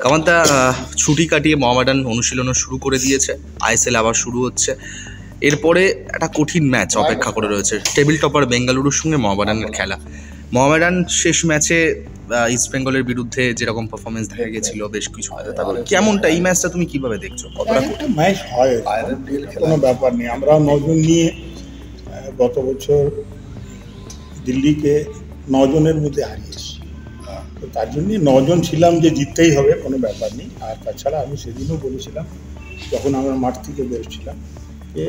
কামানদা, ছুটি কাটিয়ে মোহামেডান অনুশীলনও শুরু করে দিয়েছে, আইএসএল আবার শুরু হচ্ছে। এরপরে একটা কঠিন ম্যাচ অপেক্ষা করে রয়েছে, টেবিল টপার বেঙ্গালুরুর সঙ্গে মোহামেডানের খেলা। মোহামেডান শেষ ম্যাচে ইস্ট বেঙ্গলের বিরুদ্ধে যেরকম পারফরমেন্স দেখা গেছিল বেশ কিছু, তারপর কেমনটা এই ম্যাচটা তুমি কিভাবে দেখছো? কতটা ম্যাচ হয় কোনো ব্যাপার নেই। আমরা 9 জন নিয়ে গত বছর দিল্লিকে 9 জনের মধ্যে হারিয়েছি, তো তার জন্য 9 জন ছিলাম যে জিততেই হবে, কোনো ব্যাপার নেই। আর তাছাড়া আমি সেদিনও বলেছিলাম যখন আমরা মাঠ থেকে বেরোচ্ছিলাম যে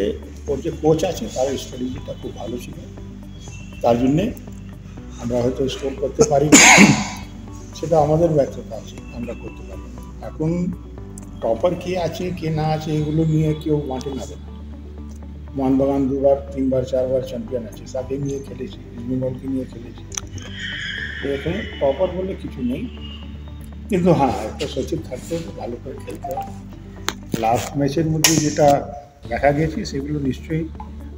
ওর যে কোচ আছে তার স্ট্র্যাটেজিটা খুব ভালো ছিল, তার জন্যে আমরা হয়তো স্কোর করতে পারি, সেটা আমাদের ব্যর্থতা আছে, আমরা করতে পারি। এখন টপার কে আছে কে না আছে এগুলো নিয়ে কেউ মাঠে নামে না। মোহনবাগান 2বার 3বার 4বার চ্যাম্পিয়ন আছে, তাকে নিয়ে খেলেছি, ইস্ট বেঙ্গলকে নিয়ে খেলেছি। তো এখানে টপার বলে কিছু নেই, কিন্তু হ্যাঁ একটা সচিব থাকতে হবে, ভালো করে খেলতে হবে। লাস্ট ম্যাচের মধ্যে যেটা দেখা গেছে সেগুলো নিশ্চয়ই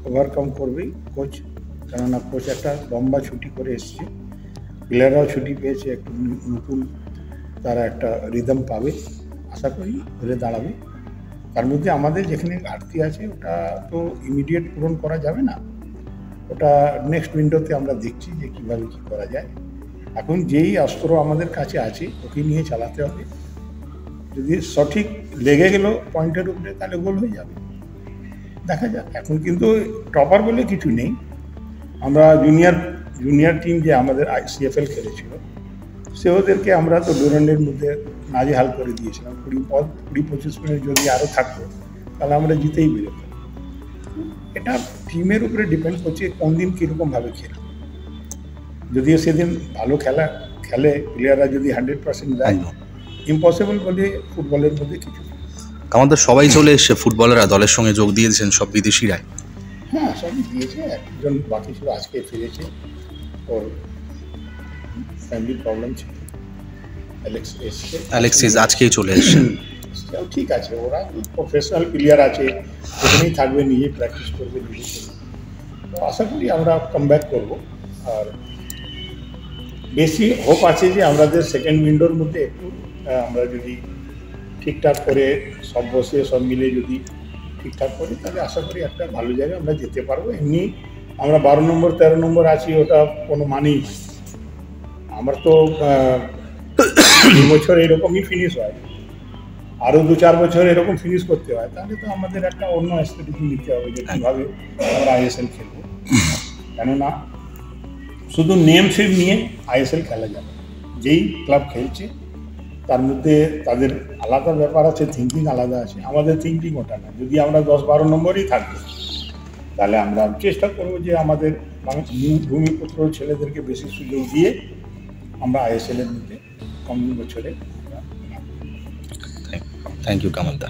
ওভারকাম করবেই কোচ, কেননা কোচ একটা লম্বা ছুটি করে এসছে, প্লেয়াররাও ছুটি পেয়েছে, একটু নতুন তারা একটা রিদম পাবে, আশা করি ঘুরে দাঁড়াবে। তার মধ্যে আমাদের যেখানে ঘাটতি আছে ওটা তো ইমিডিয়েট পূরণ করা যাবে না, ওটা নেক্সট উইন্ডোতে আমরা দেখছি যে কীভাবে কী করা যায়। এখন যেই অস্ত্র আমাদের কাছে আছে ওকে নিয়ে চালাতে হবে, যদি সঠিক লেগে গেল পয়েন্টের উপরে তাহলে গোল হয়ে যাবে, দেখা যাক। এখন কিন্তু টপার বলে কিছু নেই। আমরা জুনিয়র টিম যে আমাদের সিএফএল খেলেছিল সে ওদেরকে আমরা তো ডুরান্ডের মধ্যে নাজেহাল করে দিয়েছিলাম, 20-25 মিনিট যদি আরও থাকতো তাহলে আমরা জিতেই বেরোতাম। এটা টিমের উপরে ডিপেন্ড করছে কোন দিন কীরকমভাবে খেলে। যদিও সেদিন ভালো খেলে প্লেয়াররা যদি 100% দেয়, ইম্পসিবল বলে ফুটবলের মধ্যে কিছু। আমাদের সবাই চলে এসছে, ফুটবলাররা দলের সঙ্গে যোগ দিয়েছেন, সব বিদেশিরাই। হ্যাঁ সবই দিয়েছে, একজন বাকি ছিল আজকে ফিরেছে, ওর ফ্যামিলি প্রবলেম ছিল। অ্যালেক্সিস আজকেই চলে এসছে। ঠিক আছে, ওরা প্রফেশনাল প্লেয়ার আছে, ওখানেই থাকবে, নিজে প্র্যাকটিস করবে, নিজে করবে। তো আশা করি আমরা কামব্যাক করব। আর বেশি হোপ আছে যে আমাদের সেকেন্ড উইন্ডোর মধ্যে একটু আমরা যদি ঠিকঠাক করে সব বসে সব মিলে যদি ঠিকঠাক করি তাহলে আশা করি একটা ভালো জায়গায় আমরা যেতে পারবো। এমনি আমরা 12 নম্বর 13 নম্বর আছি, ওটা কোনো মানেই নেই। আমার তো 2 বছর এরকমই ফিনিশ হয়, আরও 2-4 বছর এরকম ফিনিশ করতে হয়, তাহলে তো আমাদের একটা অন্য স্ট্র্যাটেজি নিতে হবে যে কীভাবে আমরা আইএসএল খেলবো। কেননা শুধু নেম সেভ নিয়ে আইএসএল খেলা যাবে। যেই ক্লাব খেলছে তার মধ্যে তাদের আলাদা ব্যাপার আছে, থিঙ্কিং আলাদা আছে, আমাদের থিঙ্কিং ওটা না। যদি আমরা 10-12 নম্বরই থাকবো তাহলে আমরা চেষ্টা করবো যে আমাদের ভূমিপুত্র ছেলেদেরকে বেশি সুযোগ দিয়ে আমরা আইএসএলের মধ্যে কম বছরে। Thank you কামানদা।